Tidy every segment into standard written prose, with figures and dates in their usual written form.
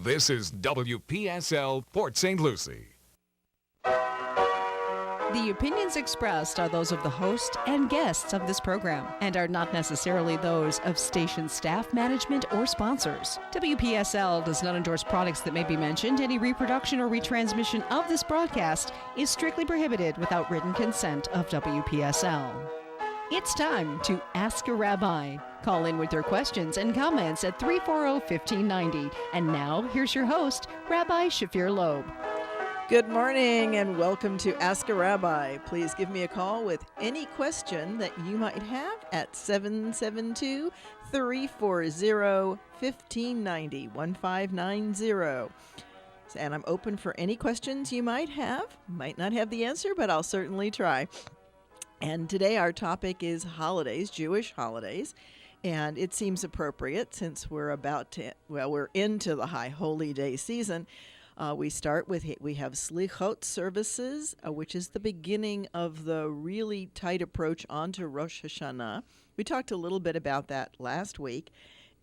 This is WPSL Port St. Lucie. The opinions expressed are those of the host and guests of this program and are not necessarily those of station staff, management, or sponsors. WPSL does not endorse products that may be mentioned. Any reproduction or retransmission of this broadcast is strictly prohibited without written consent of WPSL. It's time to Ask a Rabbi. Call in with your questions and comments at 340-1590. And now, here's your host, Rabbi Shafir Loeb. Good morning and welcome to Ask a Rabbi. Please give me a call with any question that you might have at 772-340-1590, 1590. And I'm open for any questions you might have. Might not have the answer, but I'll certainly try. And today our topic is holidays, Jewish holidays. And it seems appropriate since we're into the High Holy Day season. We have Slichot services, which is the beginning of the really tight approach onto Rosh Hashanah. We talked a little bit about that last week.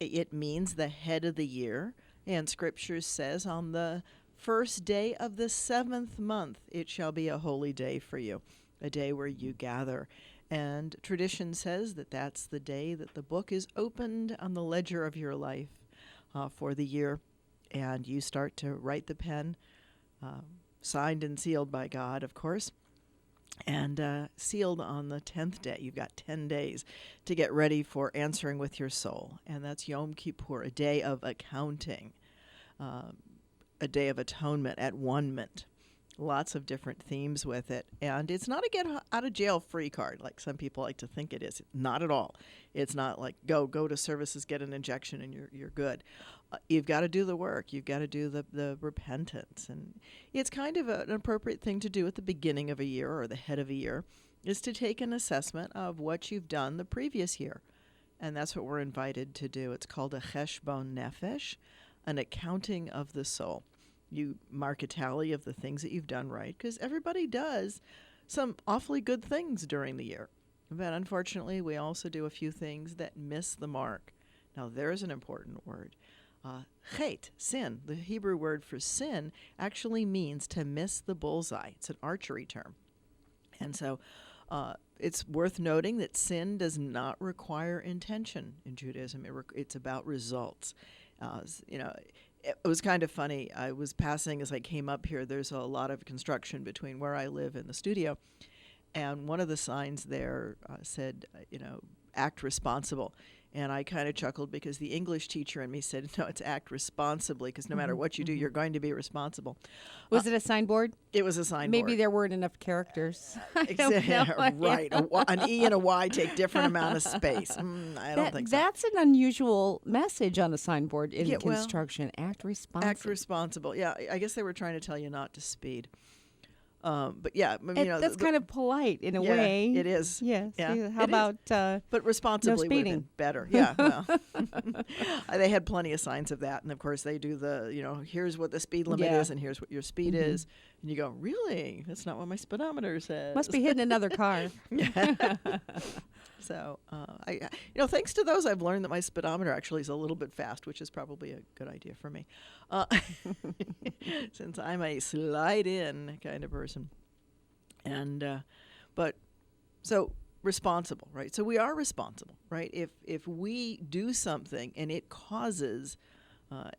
It means the head of the year, and Scripture says on the first day of the 7th month, it shall be a holy day for you, a day where you gather. And tradition says that that's the day that the book is opened on the ledger of your life for the year. And you start to write the pen, signed and sealed by God, of course, and sealed on the 10th day. You've got 10 days to get ready for answering with your soul. And that's Yom Kippur, a day of accounting, a day of atonement, at one-ment. Lots of different themes with it. And it's not a get-out-of-jail-free card like some people like to think it is. Not at all. It's not like go to services, get an injection, and you're good. You've got to do the work. You've got to do the repentance. And it's kind of an appropriate thing to do at the beginning of a year or the head of a year, is to take an assessment of what you've done the previous year. And that's what we're invited to do. It's called a cheshbon nefesh, an accounting of the soul. You mark a tally of the things that you've done right, because everybody does some awfully good things during the year. But unfortunately, we also do a few things that miss the mark. Now, there's an important word. Chet, sin, the Hebrew word for sin, actually means to miss the bullseye. It's an archery term. And so it's worth noting that sin does not require intention in Judaism. It's about results. It was kind of funny. I was passing as I came up here. There's a lot of construction between where I live and the studio. And one of the signs there said, act responsible. And I kind of chuckled because the English teacher in me said, no, it's act responsibly, because no matter what you do, you're going to be responsible. Was it a signboard? It was a signboard. Maybe there weren't enough characters. Right. An E and a Y take different amount of space. I don't think so. That's an unusual message on a signboard in construction. Act responsible. Act responsible. Yeah, I guess they were trying to tell you not to speed. But that's kind of polite in a way. It is. Yes. Yeah. How about but responsibly no would have speeding? been better. Yeah. Well, they had plenty of signs of that, and of course they do here's what the speed limit is, and here's what your speed is, and you go, really? That's not what my speedometer says. Must be hitting another car. Yeah. So, thanks to those, I've learned that my speedometer actually is a little bit fast, which is probably a good idea for me, since I'm a slide-in kind of person. And, so responsible, right? So we are responsible, right? If we do something and it causes,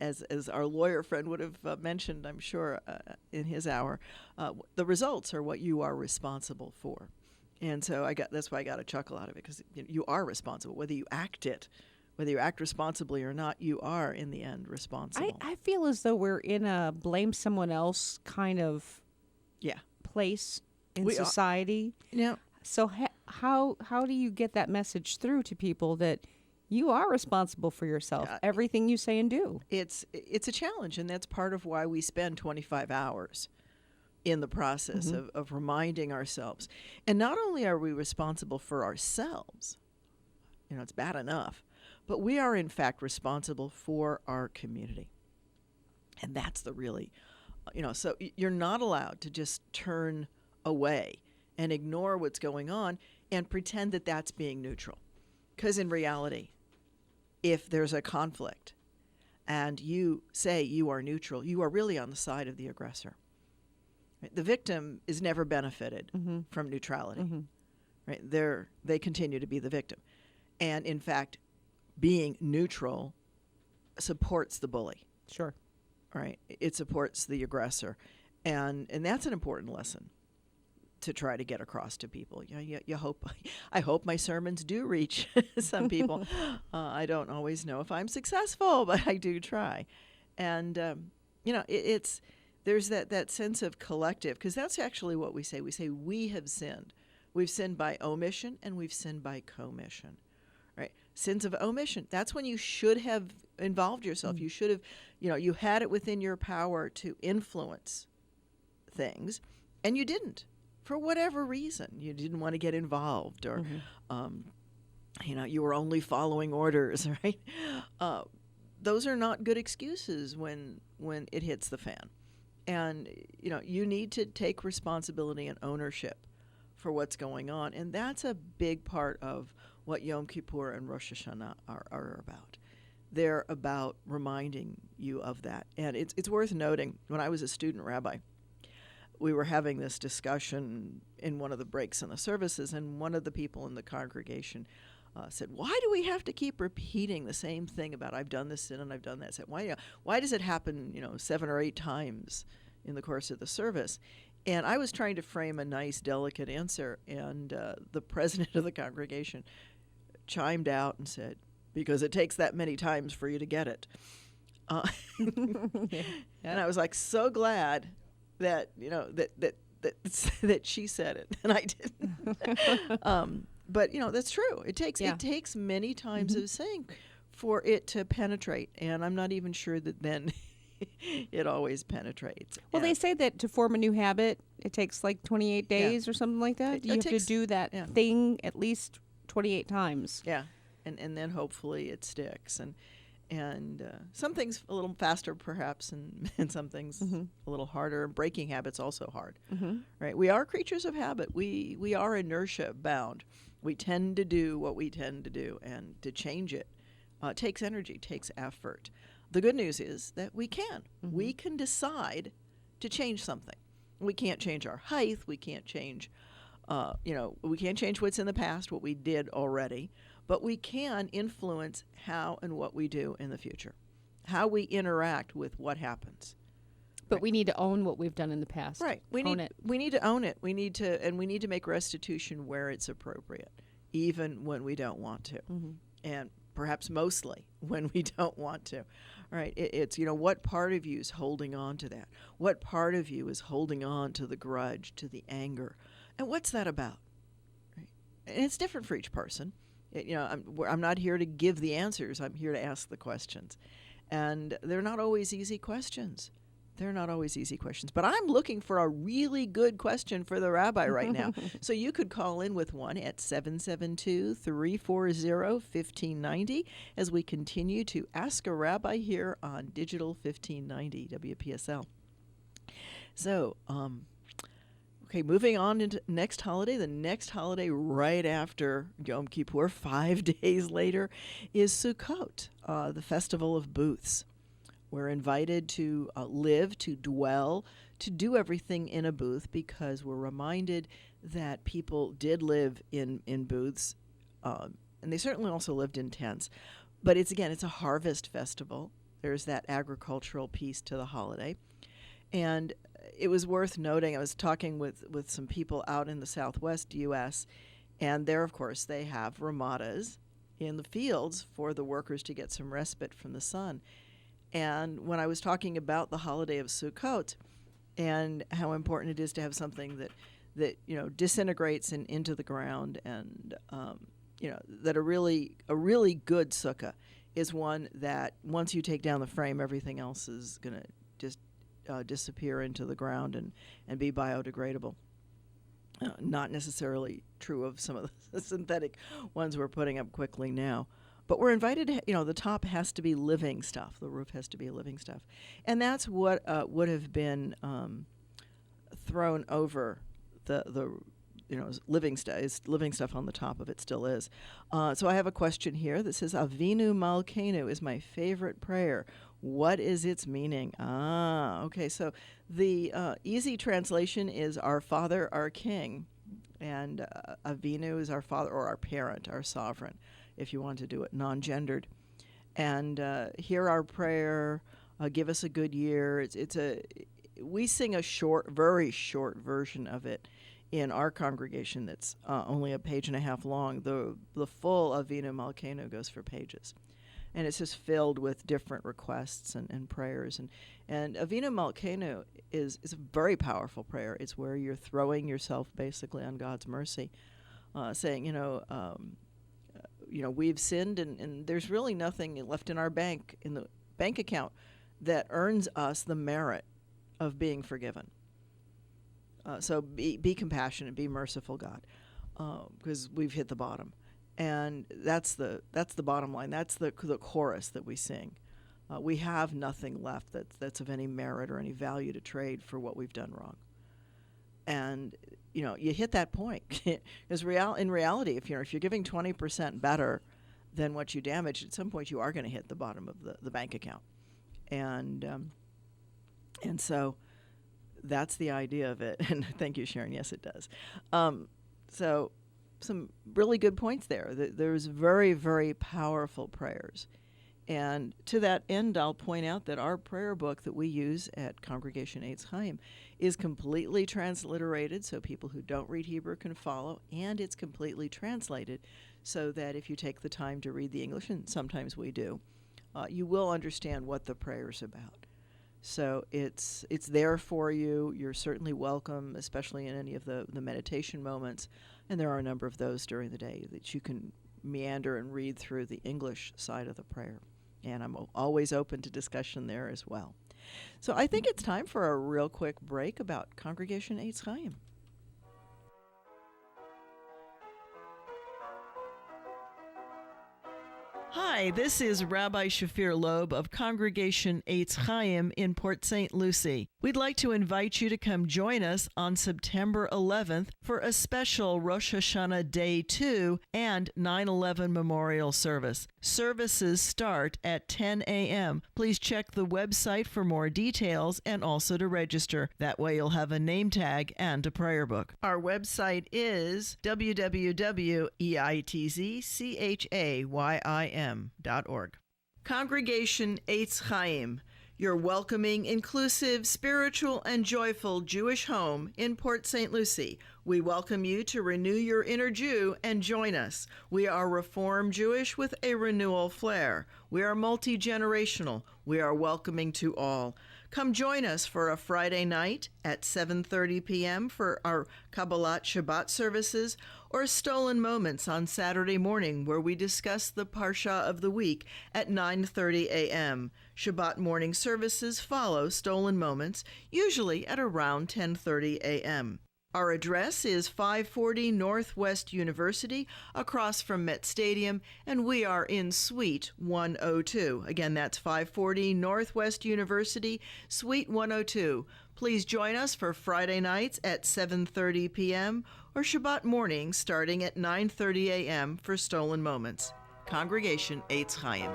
as our lawyer friend would have mentioned, I'm sure, in his hour, the results are what you are responsible for. And so that's why I got a chuckle out of it, because you are responsible. Whether you act responsibly or not, you are, in the end, responsible. I feel as though we're in a blame someone else kind of place in society. So how do you get that message through to people that you are responsible for yourself, everything you say and do? It's a challenge, and that's part of why we spend 25 hours in the process of reminding ourselves. And not only are we responsible for ourselves, it's bad enough, but we are in fact responsible for our community. And that's the really, so you're not allowed to just turn away and ignore what's going on and pretend that that's being neutral. Because in reality, if there's a conflict, and you say you are neutral, you are really on the side of the aggressor. Right? The victim is never benefited from neutrality. Right? They continue to be the victim. And in fact, being neutral supports the bully. Sure. Right? It supports the aggressor. And that's an important lesson to try to get across to people. You hope, I hope my sermons do reach some people. I don't always know if I'm successful, but I do try. And, there's that sense of collective, because that's actually what we say. We say we have sinned. We've sinned by omission and we've sinned by commission. Right? Sins of omission, that's when you should have involved yourself. You should have, you had it within your power to influence things, and you didn't. For whatever reason, you didn't want to get involved, or, you were only following orders, right? Those are not good excuses when it hits the fan. And, you need to take responsibility and ownership for what's going on. And that's a big part of what Yom Kippur and Rosh Hashanah are about. They're about reminding you of that. And it's worth noting, when I was a student rabbi, we were having this discussion in one of the breaks in the services, and one of the people in the congregation said, "Why do we have to keep repeating the same thing about I've done this sin and I've done that sin? Why does it happen, 7 or 8 times in the course of the service?" And I was trying to frame a nice, delicate answer, and the president of the congregation chimed out and said, "Because it takes that many times for you to get it." And I was like, so glad that that she said it and I didn't. But that's true. It takes many times of saying for it to penetrate, and I'm not even sure that then it always penetrates. Well, they say that to form a new habit, it takes like 28 days or something like that. You have to do that thing at least 28 times. Yeah, and then hopefully it sticks. And some things a little faster, perhaps, and some things a little harder. Breaking habits also hard, right? We are creatures of habit. We are inertia bound. We tend to do what we tend to do, and to change it takes energy, takes effort. The good news is that we can. We can decide to change something. We can't change our height. We can't change, we can't change what's in the past, what we did already. But we can influence how and what we do in the future, how we interact with what happens. But we need to own what we've done in the past. Right. We need to own it. We need to make restitution where it's appropriate, even when we don't want to, and perhaps mostly when we don't want to. Right. It's what part of you is holding on to that? What part of you is holding on to the grudge, to the anger, and what's that about? Right. And it's different for each person. I'm not here to give the answers. I'm here to ask the questions. And they're not always easy questions. But I'm looking for a really good question for the rabbi right now. So you could call in with one at 772-340-1590 as we continue to Ask a Rabbi here on Digital 1590 WPSL. So, okay, moving on into next holiday. The next holiday right after Yom Kippur, 5 days later, is Sukkot, the Festival of Booths. We're invited to live, to dwell, to do everything in a booth, because we're reminded that people did live in booths, and they certainly also lived in tents. But it's a harvest festival. There's that agricultural piece to the holiday. And it was worth noting, I was talking with some people out in the southwest U.S., and there, of course, they have ramadas in the fields for the workers to get some respite from the sun. And when I was talking about the holiday of Sukkot and how important it is to have something that disintegrates into the ground, and that a really good sukkah is one that once you take down the frame, everything else is going to just disappear into the ground and be biodegradable. Not necessarily true of some of the synthetic ones we're putting up quickly now. But we're invited to, the top has to be living stuff. The roof has to be living stuff. And that's what would have been thrown over the living stuff on the top of it, still is. So I have a question here that says, Avinu Malkeinu is my favorite prayer. What is its meaning? Okay, so the easy translation is Our Father, Our King. And Avinu is our father or our parent, our sovereign, if you want to do it non-gendered. And hear our prayer, give us a good year. We sing a very short version of it in our congregation that's only a page and a half long. The full Avinu Malkeinu goes for pages. And it's just filled with different requests and prayers. And Avinu Malkeinu is a very powerful prayer. It's where you're throwing yourself basically on God's mercy, saying, we've sinned and there's really nothing left in the bank account that earns us the merit of being forgiven. So be compassionate, be merciful, God, because we've hit the bottom. And that's the bottom line. That's the chorus that we sing. We have nothing left that's of any merit or any value to trade for what we've done wrong. And you hit that point because in reality, if you're giving 20% better than what you damaged, at some point you are going to hit the bottom of the bank account. And so that's the idea of it. And thank you, Sharon. Yes, it does. So some really good points there. There's very, very powerful prayers. And to that end, I'll point out that our prayer book that we use at Congregation Eitz Chaim is completely transliterated so people who don't read Hebrew can follow, and it's completely translated so that if you take the time to read the English, and sometimes we do, you will understand what the prayer's about. So it's there for you. You're certainly welcome, especially in any of the meditation moments. And there are a number of those during the day that you can meander and read through the English side of the prayer. And I'm always open to discussion there as well. So I think it's time for a real quick break about Congregation Eitz Chaim. Hi, this is Rabbi Shafir Loeb of Congregation Eitz Chaim in Port St. Lucie. We'd like to invite you to come join us on September 11th for a special Rosh Hashanah Day 2 and 9/11 Memorial Service. Services start at 10 a.m. Please check the website for more details and also to register. That way you'll have a name tag and a prayer book. Our website is www.eitzchaim.org. Congregation Eitz Chaim, your welcoming, inclusive, spiritual, and joyful Jewish home in Port St. Lucie. We welcome you to renew your inner Jew and join us. We are Reform Jewish with a renewal flair. We are multi-generational. We are welcoming to all. Come join us for a Friday night at 7:30 p.m. for our Kabbalat Shabbat services, or Stolen Moments on Saturday morning, where we discuss the Parsha of the week at 9:30 a.m. Shabbat morning services follow Stolen Moments, usually at around 10:30 a.m. Our address is 540 Northwest University, across from Met Stadium, and we are in Suite 102. Again, that's 540 Northwest University, Suite 102. Please join us for Friday nights at 7:30 p.m. or Shabbat morning starting at 9:30 a.m. for Stolen Moments. Congregation Eitz Chaim.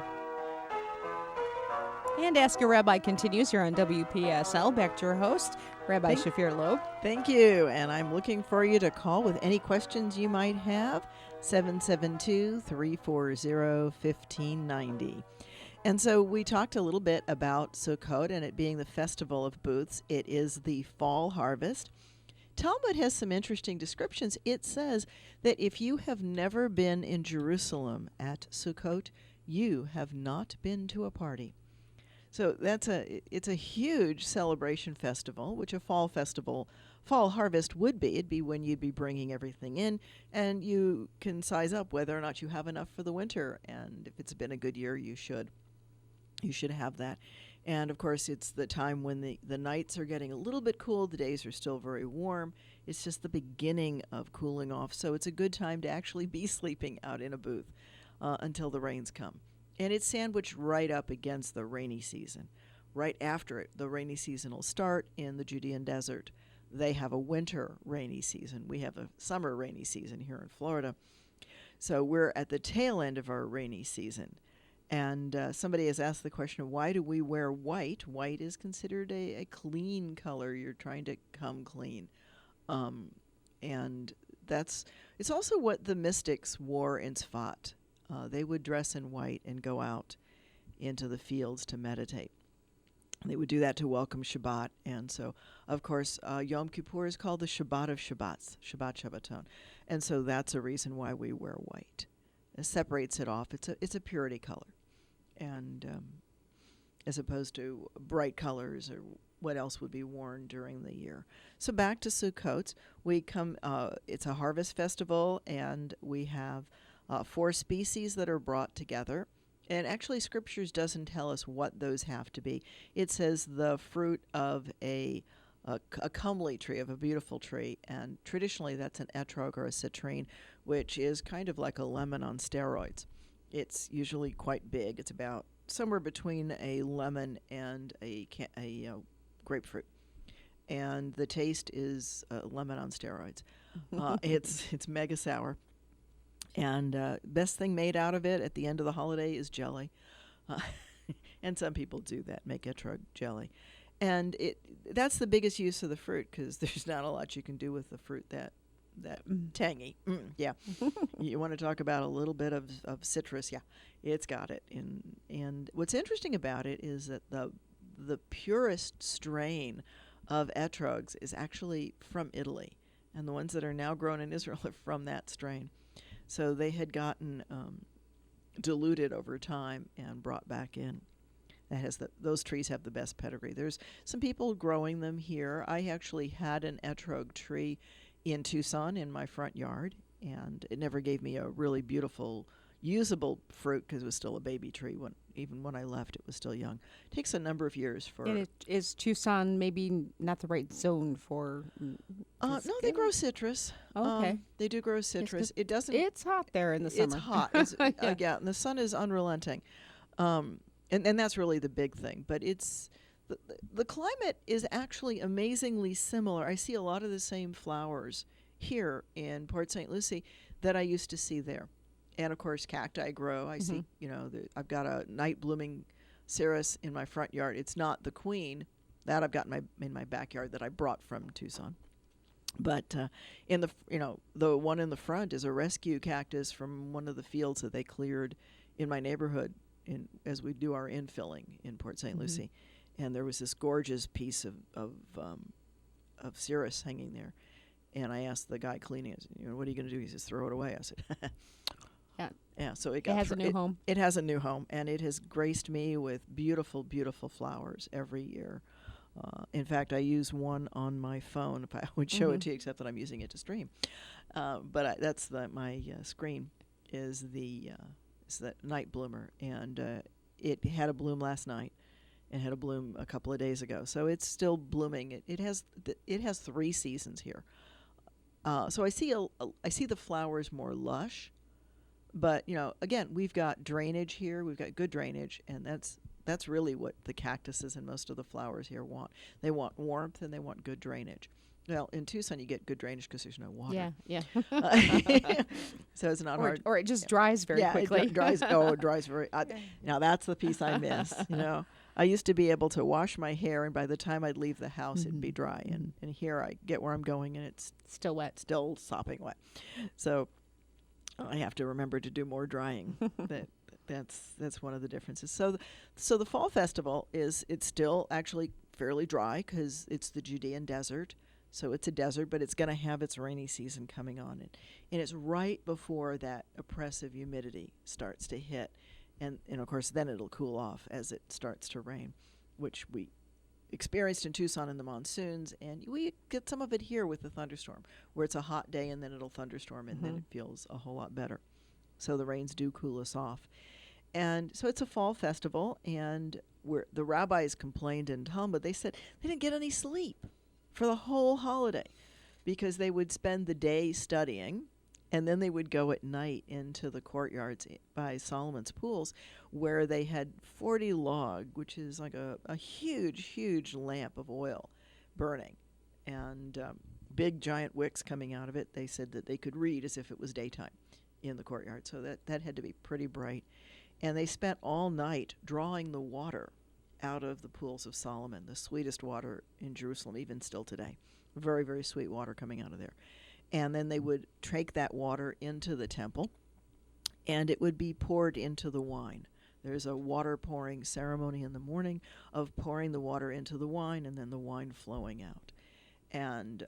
And Ask a Rabbi continues here on WPSL. Back to your host, Rabbi Shafir Loeb. Thank you. And I'm looking for you to call with any questions you might have. 772-340-1590. And so we talked a little bit about Sukkot and it being the festival of booths. It is the fall harvest. Talmud has some interesting descriptions. It says that if you have never been in Jerusalem at Sukkot, you have not been to a party. So it's a huge celebration festival, which a fall harvest would be. It'd be when you'd be bringing everything in, and you can size up whether or not you have enough for the winter. And if it's been a good year, you should have that. And of course, it's the time when the nights are getting a little bit cool. The days are still very warm. It's just the beginning of cooling off. So it's a good time to actually be sleeping out in a booth until the rains come. And it's sandwiched right up against the rainy season. Right after it, the rainy season will start in the Judean desert. They have a winter rainy season. We have a summer rainy season here in Florida. So we're at the tail end of our rainy season. And somebody has asked the question of why do we wear white? White is considered a clean color. You're trying to come clean. And it's also what the mystics wore in Tzfat. They would dress in white and go out into the fields to meditate. They would do that to welcome Shabbat. And so, of course, Yom Kippur is called the Shabbat of Shabbats, Shabbat Shabbaton. And so that's a reason why we wear white. It separates it off. It's a purity color. And as opposed to bright colors or what else would be worn during the year. So back to Sukkot, we come. It's a harvest festival, and we have 4 species that are brought together. And actually, Scriptures doesn't tell us what those have to be. It says the fruit of a comely tree, of a beautiful tree, and traditionally that's an etrog or a citrine, which is kind of like a lemon on steroids. It's usually quite big. It's about somewhere between a lemon and a grapefruit, and the taste is lemon on steroids. It's mega sour, and best thing made out of it at the end of the holiday is jelly, and some people do that, make etrog jelly, and that's the biggest use of the fruit because there's not a lot you can do with the fruit that tangy. Yeah. You want to talk about a little bit of citrus. Yeah, it's got it. And what's interesting about it is that the purest strain of etrogs is actually from Italy. And the ones that are now grown in Israel are from that strain. So they had gotten diluted over time and brought back in. Those trees have the best pedigree. There's some people growing them here. I actually had an etrog tree in Tucson in my front yard, and it never gave me a really beautiful, usable fruit because it was still a baby tree. Even when I left, it was still young. It takes a number of years for. And is Tucson maybe not the right zone for? No, they grow citrus. Oh, okay, they do grow citrus. It doesn't. It's hot there in the summer. It's hot. Yeah, and the sun is unrelenting, and that's really the big thing. But it's. The climate is actually amazingly similar. I see a lot of the same flowers here in Port St. Lucie that I used to see there. And, of course, cacti grow. I see, I've got a night-blooming cereus in my front yard. It's not the queen. That I've got in my backyard that I brought from Tucson. But in the one in the front is a rescue cactus from one of the fields that they cleared in my neighborhood as we do our infilling in Port St. Lucie. And there was this gorgeous piece of cereus hanging there. And I asked the guy cleaning it, what are you going to do? He says, throw it away. I said, yeah. So it has a new home. It has a new home, and it has graced me with beautiful, beautiful flowers every year. In fact, I use one on my phone. If I would show it to you, except that I'm using it to stream. But that's my screen is the night bloomer, and it had a bloom last night. And had a bloom a couple of days ago, so it's still blooming. It has 3 seasons here, so I see the flowers more lush, but again we've got drainage here. We've got good drainage, and that's really what the cactuses and most of the flowers here want. They want warmth and they want good drainage. Well, in Tucson you get good drainage because there's no water. Yeah. So it's not hard, or it just dries very quickly. It dries. It dries very. Now that's the piece I miss. I used to be able to wash my hair, and by the time I'd leave the house, it'd be dry. And here I get where I'm going, and it's still wet, still sopping wet. So I have to remember to do more drying. That's one of the differences. So the fall festival it's still actually fairly dry because it's the Judean desert. So it's a desert, but it's going to have its rainy season coming on. And it's right before that oppressive humidity starts to hit. And of course, then it'll cool off as it starts to rain, which we experienced in Tucson in the monsoons. And we get some of it here with the thunderstorm, where it's a hot day and then it'll thunderstorm and then it feels a whole lot better. So the rains do cool us off. And so it's a fall festival, and the rabbis complained in Talmud. They said they didn't get any sleep for the whole holiday because they would spend the day studying, and then they would go at night into the courtyards by Solomon's pools, where they had 40 log, which is like a huge, huge lamp of oil burning. and big giant wicks coming out of it. They said that they could read as if it was daytime in the courtyard, so that had to be pretty bright. And they spent all night drawing the water out of the pools of Solomon, the sweetest water in Jerusalem, even still today. Very, very sweet water coming out of there. And then they would take that water into the temple, and it would be poured into the wine. There's a water pouring ceremony in the morning of pouring the water into the wine and then the wine flowing out. And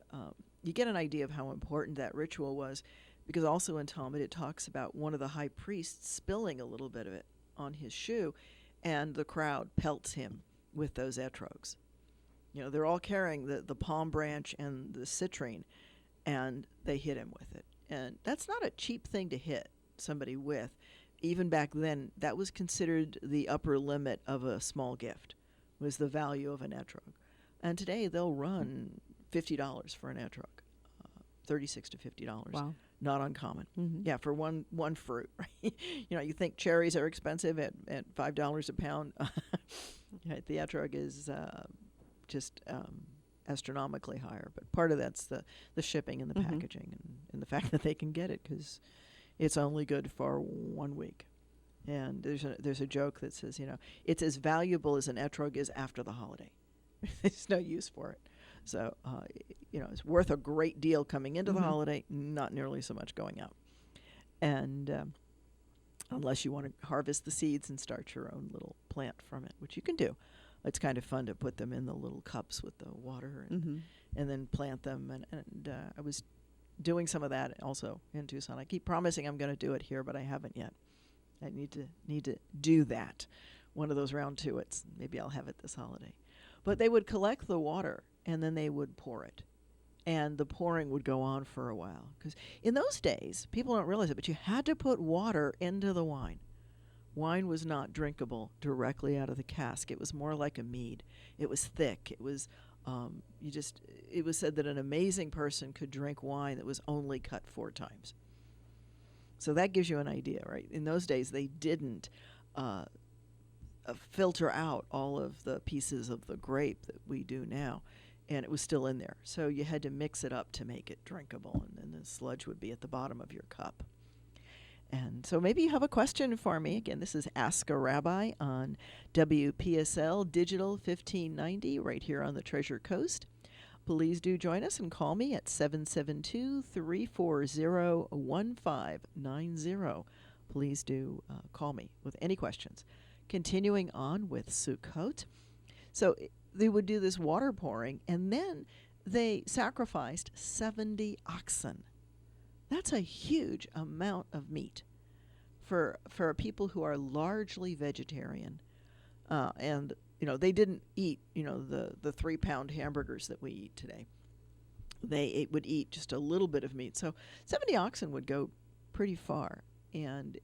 you get an idea of how important that ritual was, because also in Talmud it talks about one of the high priests spilling a little bit of it on his shoe, and the crowd pelts him with those etrogs. You know, they're all carrying the palm branch and the citrine, and they hit him with it. And that's not a cheap thing to hit somebody with. Even back then, that was considered the upper limit of a small gift, was the value of an etrog. And today they'll run $50 for an etrog, $36 to $50. Wow. Not uncommon. Mm-hmm. Yeah, for one fruit, right? You know, you think cherries are expensive at $5 a pound. Right, the etrog is just astronomically higher. But part of that's the shipping and the packaging and the fact that they can get it because it's only good for 1 week. And there's a joke that says, you know, it's as valuable as an etrog is after the holiday. There's no use for it. So, you know, it's worth a great deal coming into the holiday, not nearly so much going out. And unless you want to harvest the seeds and start your own little plant from it, which you can do. It's kind of fun to put them in the little cups with the water and then plant them. And I was doing some of that also in Tucson. I keep promising I'm going to do it here, but I haven't yet. I need to do that. One of those round tuits. Maybe I'll have it this holiday. But they would collect the water, and then they would pour it. And the pouring would go on for a while. Because in those days, people don't realize it, but you had to put water into the wine. Wine was not drinkable directly out of the cask. It was more like a mead. It was thick. It was it was said that an amazing person could drink wine that was only cut 4 times. So that gives you an idea, right? In those days, they didn't filter out all of the pieces of the grape that we do now, and it was still in there. So you had to mix it up to make it drinkable, and then the sludge would be at the bottom of your cup. And so maybe you have a question for me. Again, this is Ask a Rabbi on WPSL Digital 1590 right here on the Treasure Coast. Please do join us and call me at 772-340-1590. Please do call me with any questions. Continuing on with Sukkot. So they would do this water pouring, and then they sacrificed 70 oxen. That's a huge amount of meat for people who are largely vegetarian. And, you know, they didn't eat, you know, the 3-pound hamburgers that we eat today. They would eat just a little bit of meat. So 70 oxen would go pretty far. And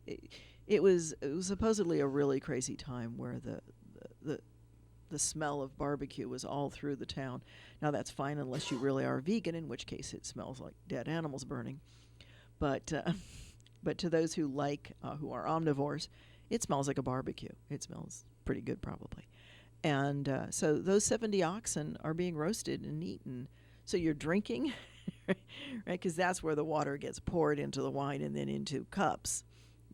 it was supposedly a really crazy time where the smell of barbecue was all through the town. Now, that's fine unless you really are vegan, in which case it smells like dead animals burning. But to those who who are omnivores, it smells like a barbecue. It smells pretty good, probably. And so those 70 oxen are being roasted and eaten. So you're drinking, right? Because that's where the water gets poured into the wine and then into cups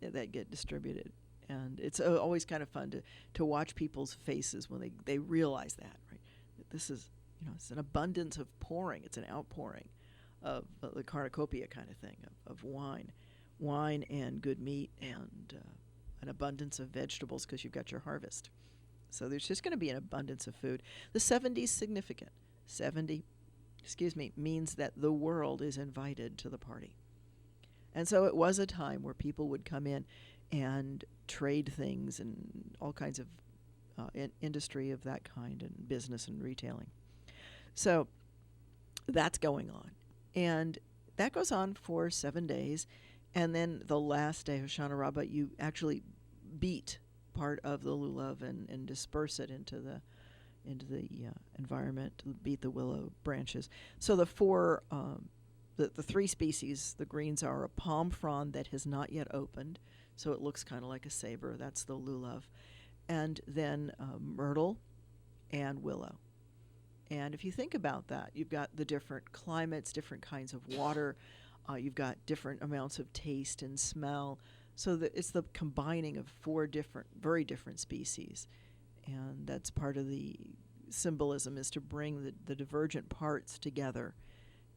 that get distributed. And it's always kind of fun to watch people's faces when they realize that, right? That this is, you know, it's an abundance of pouring. It's an outpouring of the cornucopia kind of thing, of wine and good meat and an abundance of vegetables because you've got your harvest. So there's just going to be an abundance of food. The 70 is significant. 70, means that the world is invited to the party. And so it was a time where people would come in and trade things and all kinds of industry of that kind and business and retailing. So that's going on. And that goes on for 7 days. And then the last day, Hoshana Rabbah, you actually beat part of the lulav and disperse it into the environment, beat the willow branches. So the 3 species, the greens are a palm frond that has not yet opened, so it looks kind of like a saber. That's the lulav. And then myrtle and willow. And if you think about that, you've got the different climates, different kinds of water, you've got different amounts of taste and smell. So that it's the combining of 4 very different species. And that's part of the symbolism, is to bring the divergent parts together.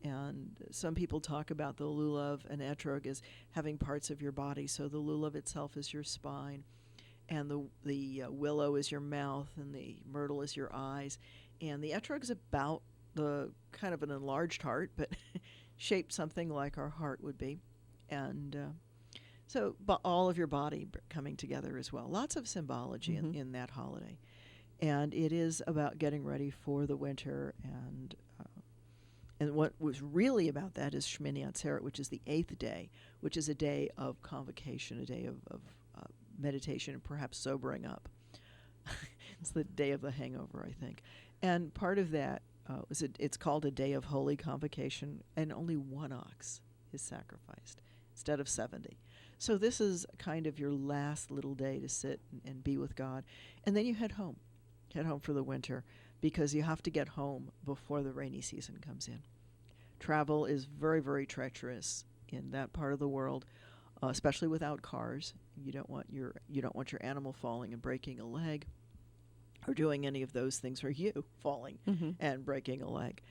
And some people talk about the lulav and etrog as having parts of your body. So the lulav itself is your spine, and the willow is your mouth, and the myrtle is your eyes. And the etrog is about the kind of an enlarged heart, but shaped something like our heart would be. And so all of your body coming together as well. Lots of symbology in that holiday. And it is about getting ready for the winter. And what was really about that is Shmini Atzeret, which is the 8th day, which is a day of convocation, a day of meditation and perhaps sobering up. It's the day of the hangover, I think. And part of that it's called a day of holy convocation, and only 1 ox is sacrificed instead of 70. So this is kind of your last little day to sit and be with God. And then you head home for the winter, because you have to get home before the rainy season comes in. Travel is very, very treacherous in that part of the world, especially without cars. You don't want your animal falling and breaking a leg, or doing any of those things, or you falling and breaking a leg.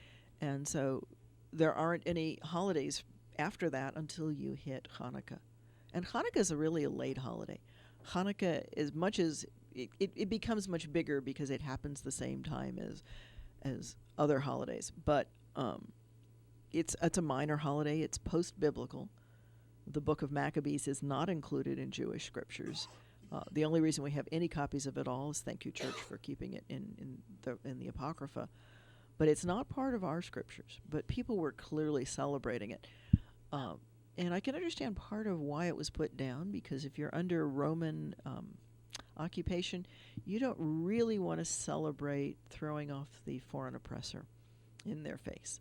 And so there aren't any holidays after that until you hit Hanukkah. And Hanukkah is really a late holiday. Hanukkah, as much as it becomes much bigger because it happens the same time as other holidays, but it's a minor holiday. It's post-biblical. The Book of Maccabees is not included in Jewish scriptures. The only reason we have any copies of it all is, thank you, Church, for keeping it in the Apocrypha. But it's not part of our scriptures. But people were clearly celebrating it. And I can understand part of why it was put down, because if you're under Roman occupation, you don't really want to celebrate throwing off the foreign oppressor in their face.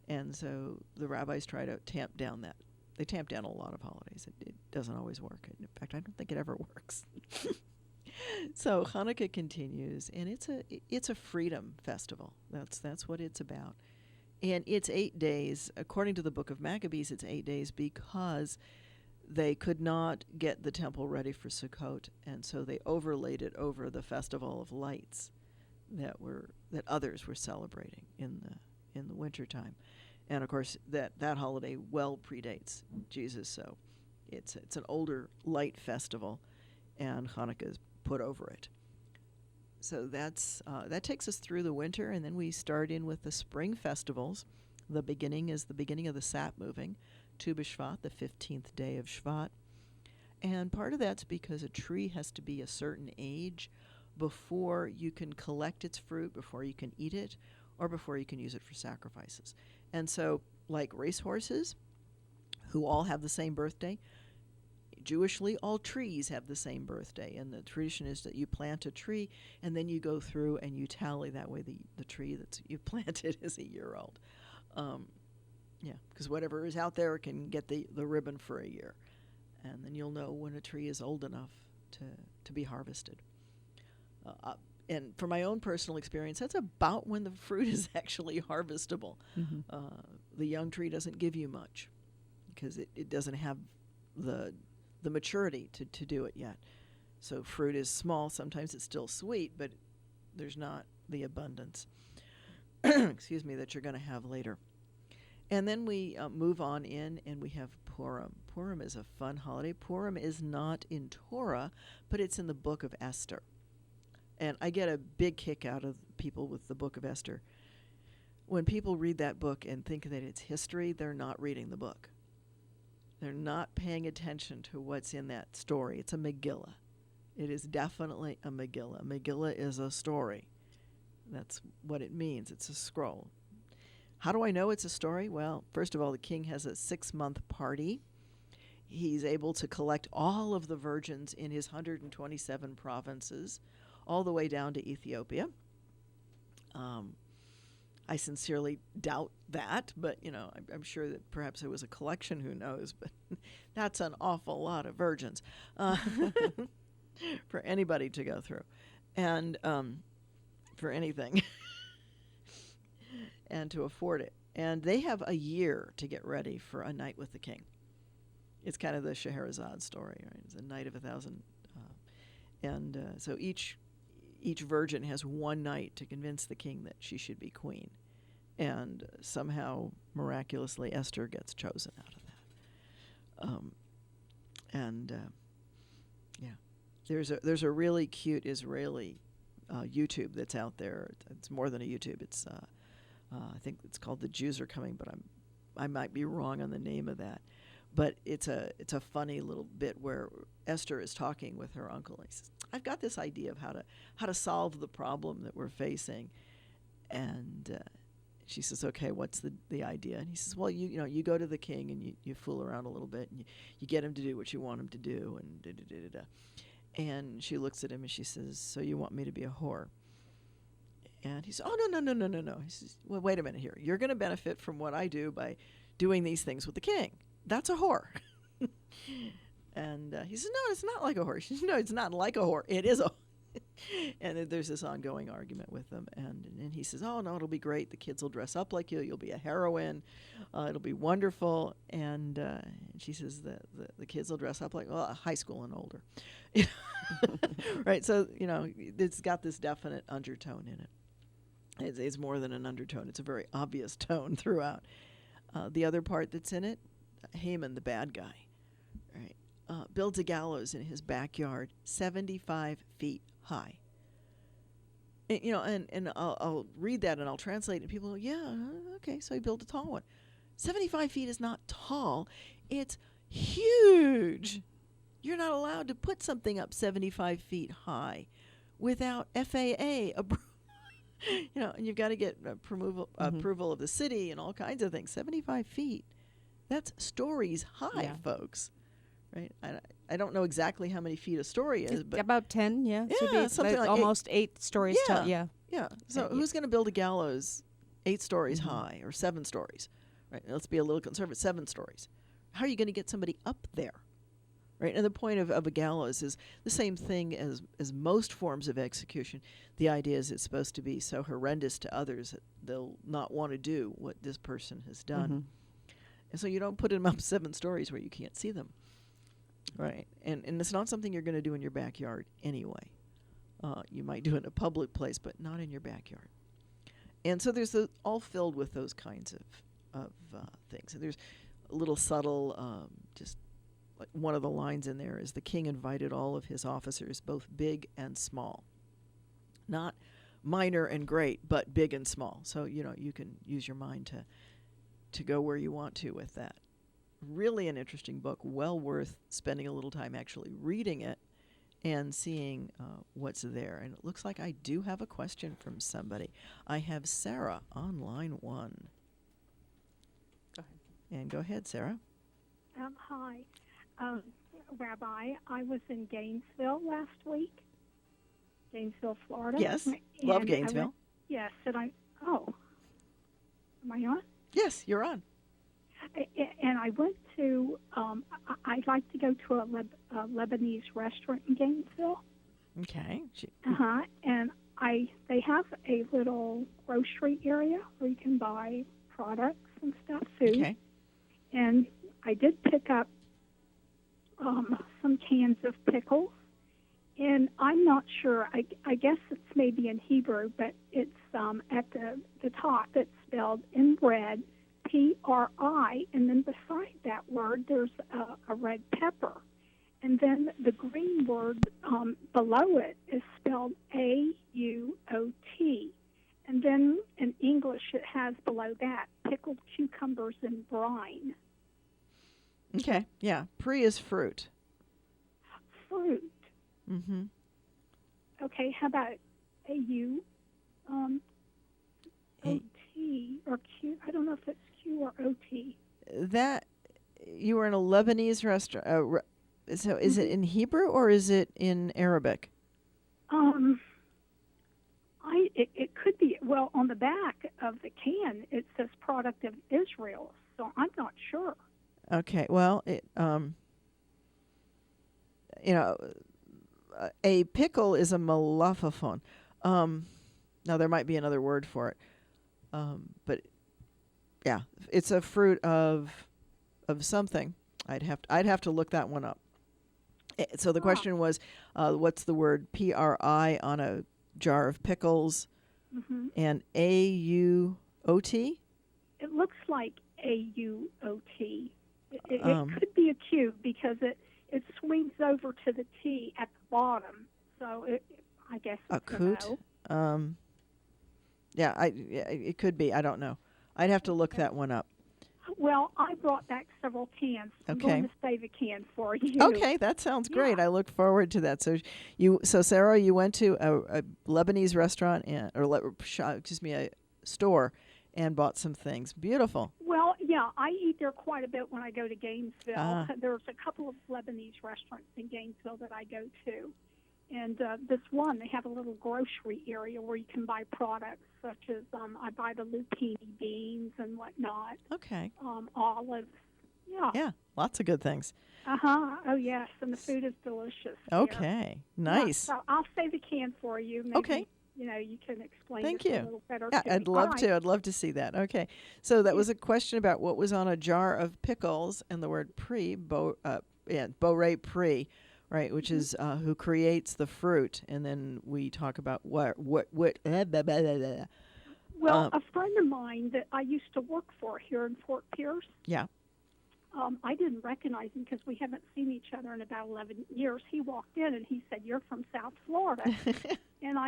And so the rabbis try to tamp down that. They tamp down a lot of holidays. It doesn't always work. In fact, I don't think it ever works. So Hanukkah continues, and it's a freedom festival. That's what it's about. And it's 8 days. According to the Book of Maccabees, it's 8 days because they could not get the temple ready for Sukkot, and so they overlaid it over the Festival of Lights that others were celebrating in the wintertime. And of course, that holiday well predates Jesus, so it's an older light festival, and Hanukkah is put over it. So that takes us through the winter, and then we start in with the spring festivals. The beginning is the beginning of the sap moving, Tu B'Shvat, the 15th day of Shvat. And part of that's because a tree has to be a certain age before you can collect its fruit, before you can eat it, or before you can use it for sacrifices. And so, like racehorses, who all have the same birthday, Jewishly, all trees have the same birthday. And the tradition is that you plant a tree, and then you go through and you tally. That way the tree that you planted is a year old. Because whatever is out there can get the ribbon for a year. And then you'll know when a tree is old enough to be harvested. And from my own personal experience, that's about when the fruit is actually harvestable. The young tree doesn't give you much because it doesn't have the maturity to do it yet. So fruit is small. Sometimes it's still sweet, but there's not the abundance, excuse me, that you're going to have later. And then we move on in, and we have Purim. Purim is a fun holiday. Purim is not in Torah, but it's in the Book of Esther. And I get a big kick out of people with the Book of Esther. When people read that book and think that it's history, they're not reading the book. They're not paying attention to what's in that story. It's a Megillah. It is definitely a Megillah. Megillah is a story. That's what it means. It's a scroll. How do I know it's a story? Well, first of all, the king has a 6-month party. He's able to collect all of the virgins in his 127 provinces, all the way down to Ethiopia. I sincerely doubt that, but, I'm sure that perhaps it was a collection, who knows, but that's an awful lot of virgins for anybody to go through, and for anything. and to afford it. And they have a year to get ready for a night with the king. It's kind of the Scheherazade story, right? It's a night of 1,000. So each virgin has one night to convince the king that she should be queen. And somehow, miraculously, Esther gets chosen out of that. There's a really cute Israeli YouTube that's out there. It's more than a YouTube. It's I think it's called The Jews Are Coming, but I might be wrong on the name of that. But it's a funny little bit where Esther is talking with her uncle. And he says, "I've got this idea of how to solve the problem that we're facing," and she says, "Okay, what's the idea?" And he says, "Well, you go to the king and you fool around a little bit and you get him to do what you want him to do and da-da-da-da-da." And she looks at him and she says, "So you want me to be a whore?" And he says, "Oh, no. He says, "Well, wait a minute here. You're going to benefit from what I do by doing these things with the king. That's a whore." And he says, "No, it's not like a whore." She says, "No, it's not like a whore. It is a." And there's this ongoing argument with them. And he says, "Oh, no, it'll be great. The kids will dress up like you. You'll be a heroine. It'll be wonderful." And she says the kids will dress up like, well, high school and older. Right? So, it's got this definite undertone in it. It's more than an undertone. It's a very obvious tone throughout. The other part that's in it, Haman, the bad guy, right, builds a gallows in his backyard 75 feet high. And I'll read that and I'll translate it. And people go, "Yeah, okay, so he built a tall one." 75 feet is not tall. It's huge. You're not allowed to put something up 75 feet high without FAA approval. And you've got to get approval of the city and all kinds of things. 75 feet. That's stories high, folks. Right? I don't know exactly how many feet a story is, but about 10, yeah. Yeah, something like almost 8 stories tall. Yeah. Yeah. So who's going to build a gallows 8 stories high or 7 stories? Right? Let's be a little conservative. 7 stories. How are you going to get somebody up there? Right? And the point of a gallows is the same thing as most forms of execution. The idea is it's supposed to be so horrendous to others that they'll not want to do what this person has done. And so you don't put them up 7 stories where you can't see them. Right. And it's not something you're going to do in your backyard anyway. You might do it in a public place, but not in your backyard. And so there's all filled with those kinds of things. And there's a little subtle, just like one of the lines in there is the king invited all of his officers, both big and small. Not minor and great, but big and small. So, you can use your mind to go where you want to with that. Really an interesting book, well worth spending a little time actually reading it and seeing what's there. And it looks like I do have a question from somebody. I have Sarah on line 1. Go ahead. And go ahead, Sarah. Hi. Rabbi, I was in Gainesville last week. Gainesville, Florida. Yes, love Gainesville. Yes, am I on? Yes, you're on. And I went to, I'd like to go to a Lebanese restaurant in Gainesville. Okay. And they have a little grocery area where you can buy products and stuff, food. Okay. And I did pick up some cans of pickles. And I'm not sure, I guess it's maybe in Hebrew, but it's at the top, it's spelled in red, P-R-I, and then beside that word there's a red pepper. And then the green word below it is spelled A-U-O-T. And then in English it has below that pickled cucumbers in brine. Okay, yeah. Pre is fruit. Fruit. Mm-hmm. Okay, how about A-U, O-T, or Q? I don't know if it's Q or O-T. That, you were in a Lebanese restaurant. So is it in Hebrew or is it in Arabic? It could be. Well, on the back of the can, it says product of Israel, so I'm not sure. Okay, well, a pickle is a malafaphone. Now, there might be another word for it. But yeah, it's a fruit of something. I'd have to look that one up. So the question was, what's the word PRI on a jar of pickles? Mm-hmm. And AUOT? It looks like AUOT. It could be a Q because it swings over to the T at the bottom. So I guess it's a coot. It could be. I don't know. I'd have to look that one up. Well, I brought back several cans. I'm going to save a can for you. Okay, that sounds great. I look forward to that. So Sarah, you went to a Lebanese restaurant a store and bought some things. Beautiful. Well, yeah, I eat there quite a bit when I go to Gainesville. There's a couple of Lebanese restaurants in Gainesville that I go to. And this one, they have a little grocery area where you can buy products such as I buy the zucchini beans and whatnot. Okay. Olives. Yeah. Yeah, lots of good things. Oh, yes, and the food is delicious. Okay, nice. Yeah, so I'll save a can for you. Maybe, okay. You can explain Thank it you. a little better. Yeah, I'd love to. I'd love to see that. Okay. So that was a question about what was on a jar of pickles and the word Boré Pri. Right, which is who creates the fruit, and then we talk about what. Well, a friend of mine that I used to work for here in Fort Pierce. Yeah. I didn't recognize him because we haven't seen each other in about 11 years. He walked in and he said, "You're from South Florida," and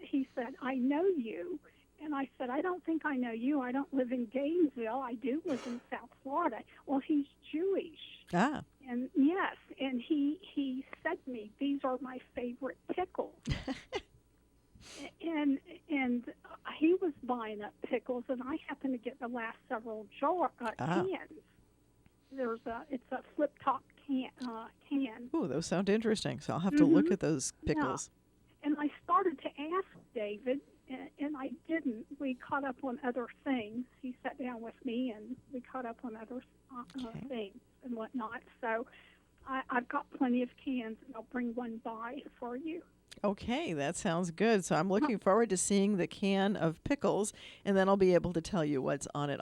he said, "I know you." And I said, "I don't think I know you. I don't live in Gainesville. I do live in South Florida." Well, he's Jewish. Ah. And yes, and he said to me, "These are my favorite pickles." and he was buying up pickles, and I happened to get the last several cans. It's a flip top can. Ooh, those sound interesting. So I'll have to look at those pickles. Yeah. And I started to ask David. And I didn't. We caught up on other things. He sat down with me, and we caught up on other things and whatnot. So I've got plenty of cans, and I'll bring one by for you. Okay, that sounds good. So I'm looking forward to seeing the can of pickles, and then I'll be able to tell you what's on it.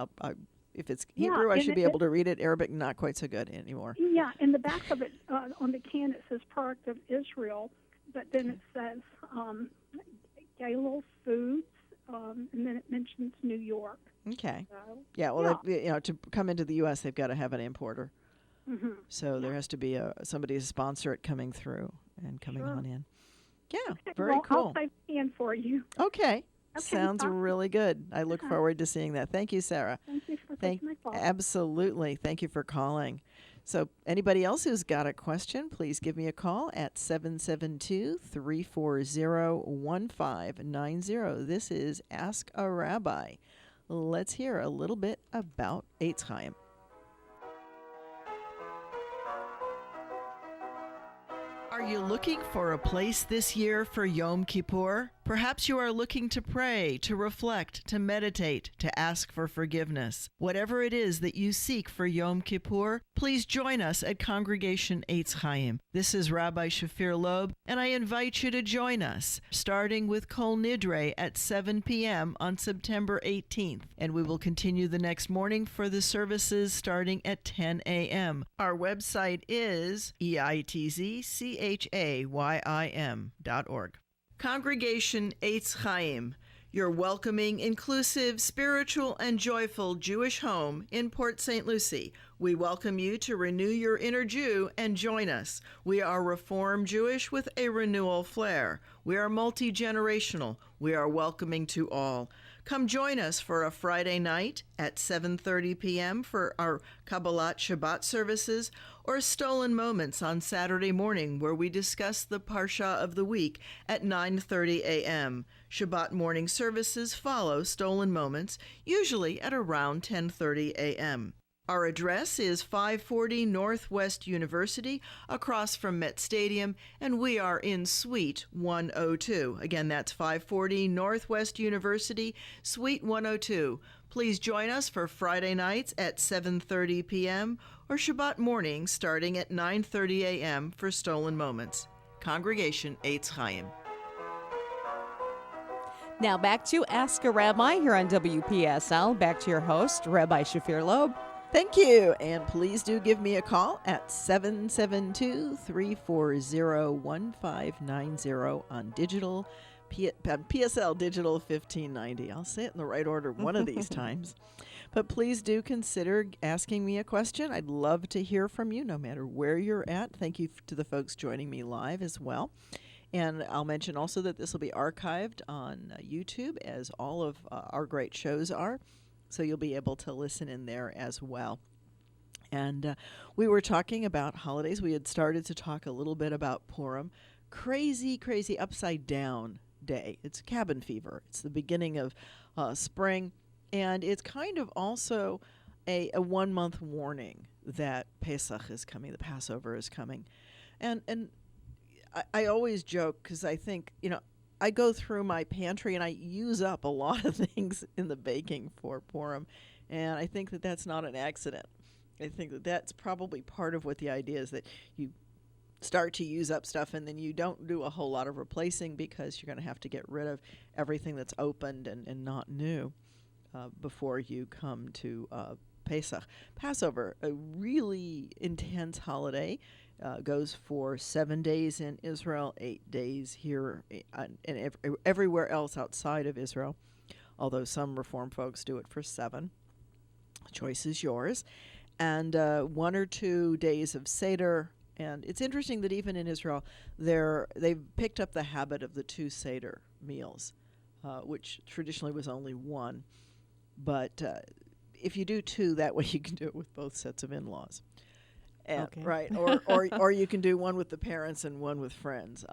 If it's Hebrew, I should be able to read it. Arabic, not quite so good anymore. Yeah, in the back of it, on the can, it says product of Israel, but then it says Galil Foods, and then it mentions New York. Okay. So, yeah. Well, to come into the U.S., they've got to have an importer. Mm-hmm. So there has to be somebody to sponsor it coming through and coming on in. Yeah, okay, very cool. I'll save a can for you. Okay. Sounds really good. I look forward to seeing that. Thank you, Sarah. Thank you for taking my call. Absolutely. Thank you for calling. So anybody else who's got a question, please give me a call at 772-340-1590. This is Ask a Rabbi. Let's hear a little bit about Eitz Chaim. Are you looking for a place this year for Yom Kippur? Perhaps you are looking to pray, to reflect, to meditate, to ask for forgiveness. Whatever it is that you seek for Yom Kippur, please join us at Congregation Eitz Chaim. This is Rabbi Shafir Loeb, and I invite you to join us, starting with Kol Nidre at 7 p.m. on September 18th, and we will continue the next morning for the services starting at 10 a.m. Our website is eitzchaim.org. Congregation Eitz Chaim, your welcoming, inclusive, spiritual, and joyful Jewish home in Port St. Lucie. We welcome you to renew your inner Jew and join us. We are Reform Jewish with a renewal flair. We are multi-generational. We are welcoming to all. Come join us for a Friday night at 7:30 p.m. for our Kabbalat Shabbat services, or Stolen Moments on Saturday morning, where we discuss the Parsha of the week at 9:30 a.m. Shabbat morning services follow Stolen Moments, usually at around 10:30 a.m. Our address is 540 Northwest University, across from Met Stadium, and we are in Suite 102. Again, that's 540 Northwest University, Suite 102. Please join us for Friday nights at 7:30 p.m. or Shabbat morning starting at 9:30 a.m. for Stolen Moments. Congregation Eitz Chaim. Now back to Ask a Rabbi here on WPSL. Back to your host, Rabbi Shafir Loeb. Thank you. And please do give me a call at 772-340-1590 on digital, PSL Digital 1590. I'll say it in the right order one of these times. But please do consider asking me a question. I'd love to hear from you no matter where you're at. Thank you to the folks joining me live as well. And I'll mention also that this will be archived on YouTube, as all of our great shows are. So you'll be able to listen in there as well. And we were talking about holidays. We had started to talk a little bit about Purim. Crazy, crazy upside down day. It's cabin fever. It's the beginning of spring. And it's kind of also a 1 month warning that Pesach is coming, the Passover is coming. And I always joke because I think, I go through my pantry and I use up a lot of things in the baking for Purim. And I think that that's not an accident. I think that that's probably part of what the idea is, that you start to use up stuff and then you don't do a whole lot of replacing because you're going to have to get rid of everything that's opened and not new before you come to Pesach. Passover, a really intense holiday. Goes for 7 days in Israel, 8 days here and everywhere else outside of Israel, although some Reform folks do it for 7. The choice is yours. And 1 or 2 days of Seder. And it's interesting that even in Israel, they've picked up the habit of the 2 Seder meals, which traditionally was only 1. But if you do 2, that way you can do it with both sets of in-laws. Okay. Right, or you can do one with the parents and one with friends.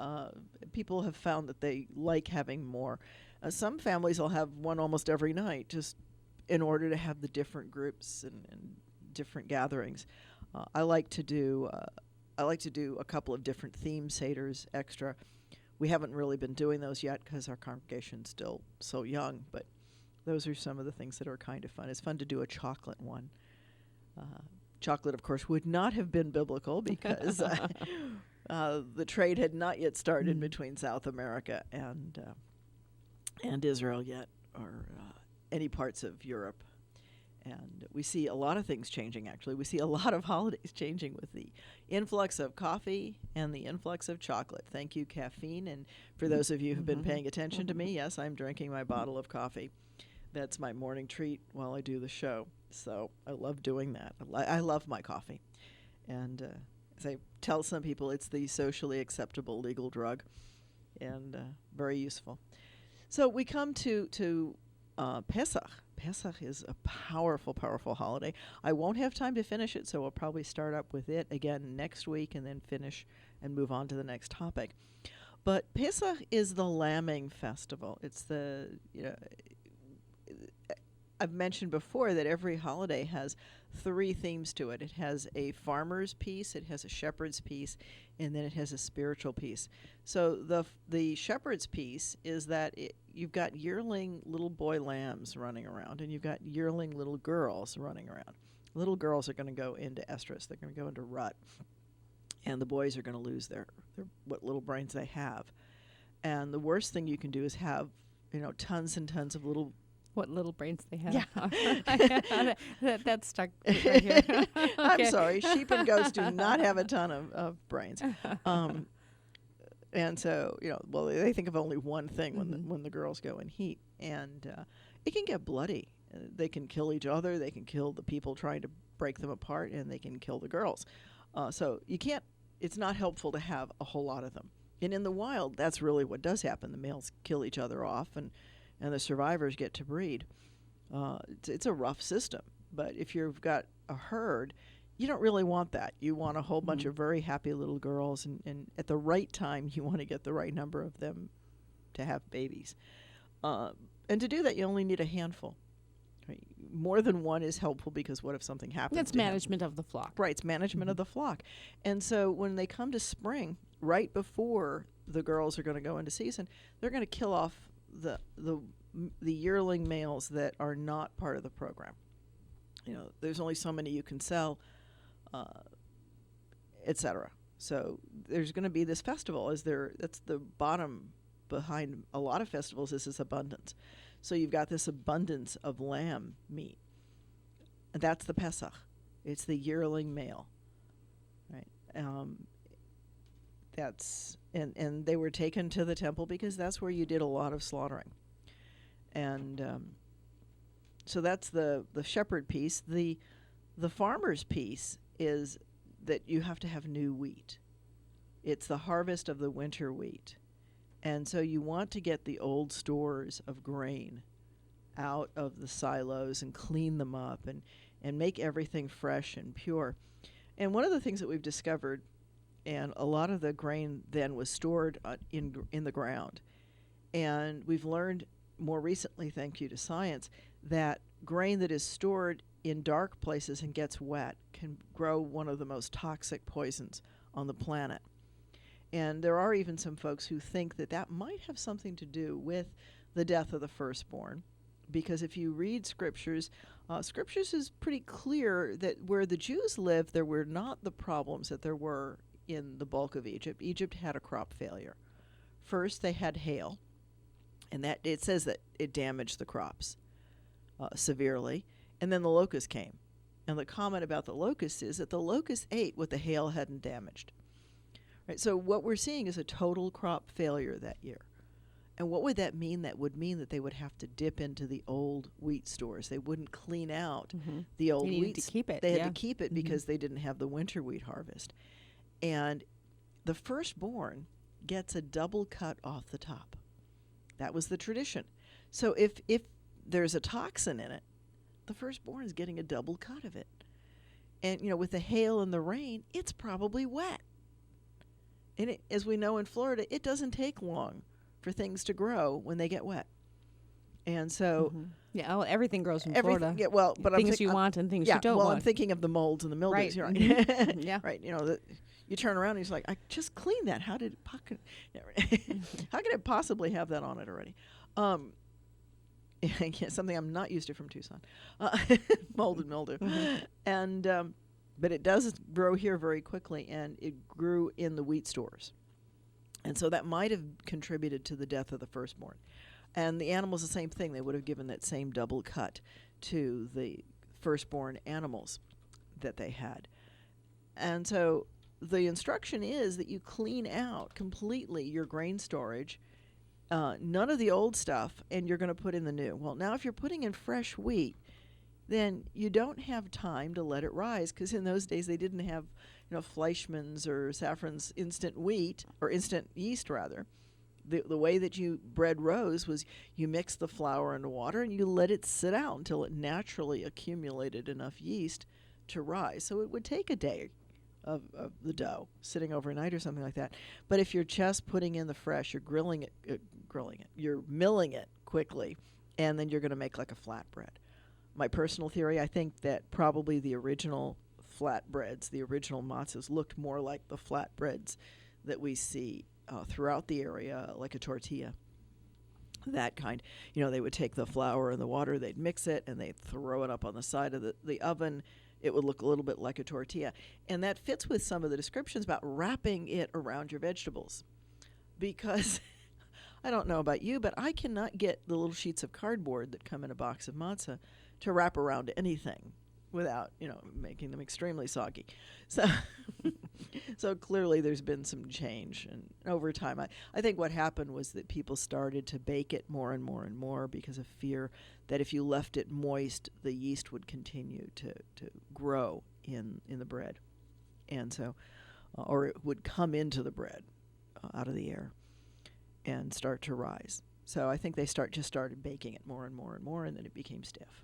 People have found that they like having more. Some families will have one almost every night, just in order to have the different groups and different gatherings. I like to do a couple of different theme seders extra. We haven't really been doing those yet because our congregation's still so young, but those are some of the things that are kind of fun. It's fun to do a chocolate one. Chocolate, of course, would not have been biblical because the trade had not yet started between South America and Israel yet, or any parts of Europe. And we see a lot of things changing, actually. We see a lot of holidays changing with the influx of coffee and the influx of chocolate. Thank you, caffeine. And for those of you who've been paying attention to me, yes, I'm drinking my bottle of coffee. That's my morning treat while I do the show. So I love doing that. I love my coffee. And as I tell some people, it's the socially acceptable legal drug, and very useful. So we come to Pesach. Pesach is a powerful, powerful holiday. I won't have time to finish it, so we'll probably start up with it again next week and then finish and move on to the next topic. But Pesach is the lambing festival. It's I've mentioned before that every holiday has 3 themes to it. It has a farmer's piece, it has a shepherd's piece, and then it has a spiritual piece. So the shepherd's piece is that you've got yearling little boy lambs running around, and you've got yearling little girls running around. Little girls are going to go into estrus. They're going to go into rut. And the boys are going to lose their what little brains they have. And the worst thing you can do is have, tons and tons of little... What little brains they have. Yeah. That's stuck right here. Okay. I'm sorry. Sheep and goats do not have a ton of brains. And so, they think of only one thing when the girls go in heat. And it can get bloody. They can kill each other. They can kill the people trying to break them apart, and they can kill the girls. So it's not helpful to have a whole lot of them. And in the wild, that's really what does happen. The males kill each other off, and the survivors get to breed. It's a rough system. But if you've got a herd, you don't really want that. You want a whole bunch of very happy little girls, and at the right time, you want to get the right number of them to have babies. And to do that, you only need a handful. Right? More than one is helpful because what if something happens? That's management of the flock. Right, it's management of the flock. And so when they come to spring, right before the girls are going to go into season, they're going to kill off the yearling males that are not part of the program. There's only so many you can sell, etc. So there's going to be this festival. That's the bottom behind a lot of festivals is this abundance. So you've got this abundance of lamb meat. And that's the Pesach. It's the yearling male, right? And they were taken to the temple because that's where you did a lot of slaughtering. And so that's the shepherd piece. The farmer's piece is that you have to have new wheat. It's the harvest of the winter wheat. And so you want to get the old stores of grain out of the silos and clean them up and make everything fresh and pure. And one of the things that we've discovered, and a lot of the grain then was stored in the ground. And we've learned more recently, thank you to science, that grain that is stored in dark places and gets wet can grow one of the most toxic poisons on the planet. And there are even some folks who think that that might have something to do with the death of the firstborn, because if you read scriptures, scriptures is pretty clear that where the Jews lived, there were not the problems that there were in the bulk of Egypt. Egypt had a crop failure. First, they had hail, and that it says that it damaged the crops severely, and then the locusts came. And the comment about the locusts is that the locusts ate what the hail hadn't damaged. Right, so what we're seeing is a total crop failure that year. And what would that mean? That would mean that they would have to dip into the old wheat stores. They wouldn't clean out the old wheat. To keep it. They had to keep it because they didn't have the winter wheat harvest. And the firstborn gets a double cut off the top. That was the tradition. So if there's a toxin in it, the firstborn is getting a double cut of it. And, with the hail and the rain, it's probably wet. And as we know in Florida, it doesn't take long for things to grow when they get wet. And so... Yeah, everything grows in Florida. Yeah, well, but things you want and things you don't want. I'm thinking of the molds and the mildews. Right. Right. Yeah. Right. You turn around and he's like, I just cleaned that. How can it possibly have that on it already? Something I'm not used to from Tucson. Mold and mildew. And... but it does grow here very quickly, and it grew in the wheat stores. And so that might have contributed to the death of the firstborn. And the animals, the same thing. They would have given that same double cut to the firstborn animals that they had. And so the instruction is that you clean out completely your grain storage, none of the old stuff, and you're going to put in the new. Well, now if you're putting in fresh wheat, then you don't have time to let it rise, because in those days they didn't have, Fleischmann's or Safran's instant wheat, or instant yeast rather. The way that you bread rose was you mix the flour and water and you let it sit out until it naturally accumulated enough yeast to rise. So it would take a day of the dough sitting overnight or something like that. But if you're just putting in the fresh, you're you're milling it quickly, and then you're going to make like a flatbread. My personal theory, I think that probably the original flatbreads, the original matzahs, looked more like the flatbreads that we see throughout the area, like a tortilla. That kind. They would take the flour and the water, they'd mix it, and they'd throw it up on the side of the oven. It would look a little bit like a tortilla. And that fits with some of the descriptions about wrapping it around your vegetables. Because... I don't know about you, but I cannot get the little sheets of cardboard that come in a box of matzah to wrap around anything without, making them extremely soggy. So clearly there's been some change. And over time, I think what happened was that people started to bake it more and more and more because of fear that if you left it moist, the yeast would continue to grow in the bread. And so, or it would come into the bread out of the air and start to rise. So I think they started baking it more and more and more, and then it became stiff.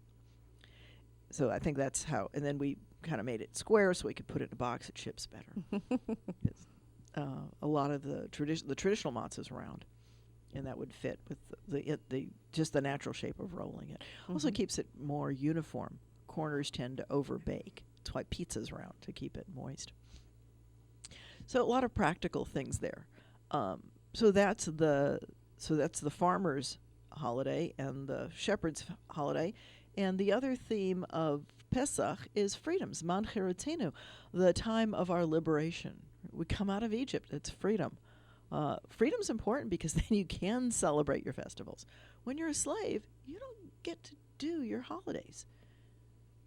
So I think that's how, and then we kind of made it square so we could put it in a box. It ships better. A lot of the traditional matzahs around, and that would fit with the just the natural shape of rolling it. Also keeps it more uniform. Corners tend to overbake. That's why pizza's round, to keep it moist. So a lot of practical things there. So that's the farmer's holiday and the shepherd's holiday. And the other theme of Pesach is freedom, Zman Chirotzenu, the time of our liberation. We come out of Egypt. It's freedom. Freedom's important because then you can celebrate your festivals. When you're a slave, you don't get to do your holidays.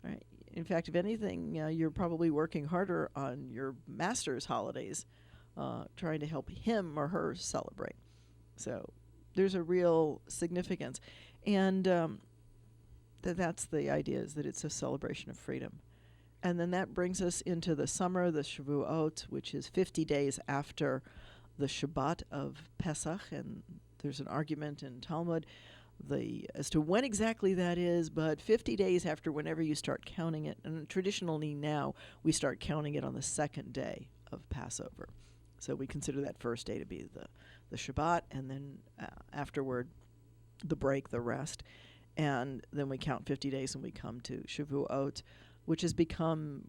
Right? In fact, if anything, you're probably working harder on your master's holidays, trying to help him or her celebrate. So there's a real significance. And that's the idea, is that it's a celebration of freedom. And then that brings us into the summer, the Shavuot, which is 50 days after the Shabbat of Pesach. And there's an argument in Talmud as to when exactly that is, but 50 days after whenever you start counting it. And traditionally now, we start counting it on the second day of Passover. So we consider that first day to be the Shabbat, and then afterward, the break, the rest. And then we count 50 days and we come to Shavuot, which has become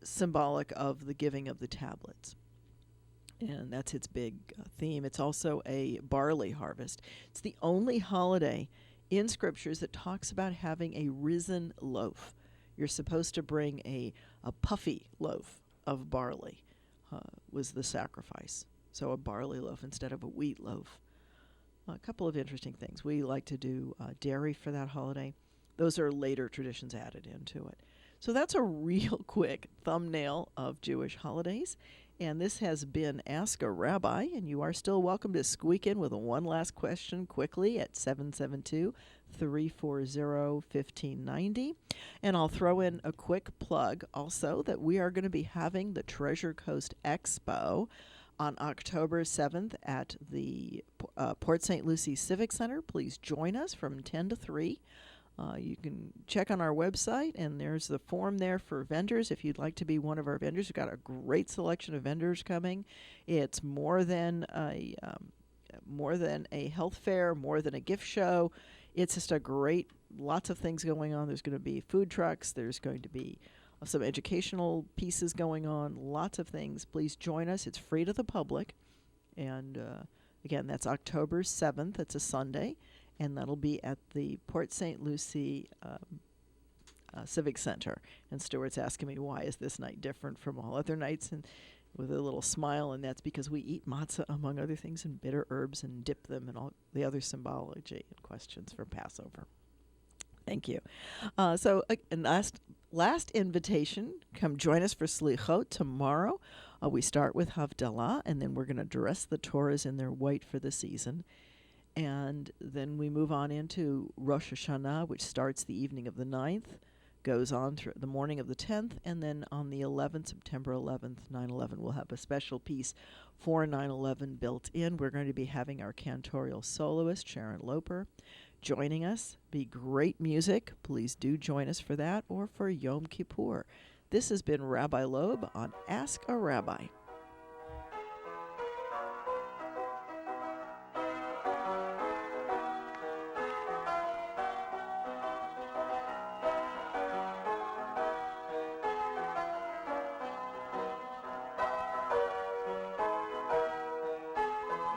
symbolic of the giving of the tablets. And that's its big theme. It's also a barley harvest. It's the only holiday in scriptures that talks about having a risen loaf. You're supposed to bring a puffy loaf of barley, was the sacrifice. So a barley loaf instead of a wheat loaf. A couple of interesting things. We like to do dairy for that holiday. Those are later traditions added into it. So that's a real quick thumbnail of Jewish holidays. And this has been Ask a Rabbi, and you are still welcome to squeak in with one last question quickly at 772-340-1590. And I'll throw in a quick plug also that we are going to be having the Treasure Coast Expo on October 7th at the Port St. Lucie Civic Center. Please join us from 10 to 3. You can check on our website, and there's the form there for vendors if you'd like to be one of our vendors. We've got a great selection of vendors coming. It's more than a health fair, more than a gift show. It's just lots of things going on. There's going to be food trucks. There's going to be some educational pieces going on, lots of things. Please join us. It's free to the public. And again, that's October 7th. It's a Sunday. And that'll be at the Port St. Lucie Civic Center. And Stuart's asking me, why is this night different from all other nights? And with a little smile, and that's because we eat matzah, among other things, and bitter herbs, and dip them in all the other symbology and questions for Passover. Thank you. And last invitation, come join us for Slichot tomorrow. We start with Havdalah, and then we're going to dress the Torahs in their white for the season. And then we move on into Rosh Hashanah, which starts the evening of the 9th, goes on through the morning of the 10th, and then on the 11th, September 11th, 9/11, we'll have a special piece for 9/11 built in. We're going to be having our cantorial soloist, Sharon Loper, joining us. Be great music. Please do join us for that or for Yom Kippur. This has been Rabbi Loeb on Ask a Rabbi.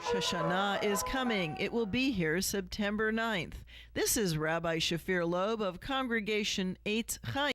Shoshana is coming. It will be here September 9th. This is Rabbi Shafir Loeb of Congregation Eitz Chaim.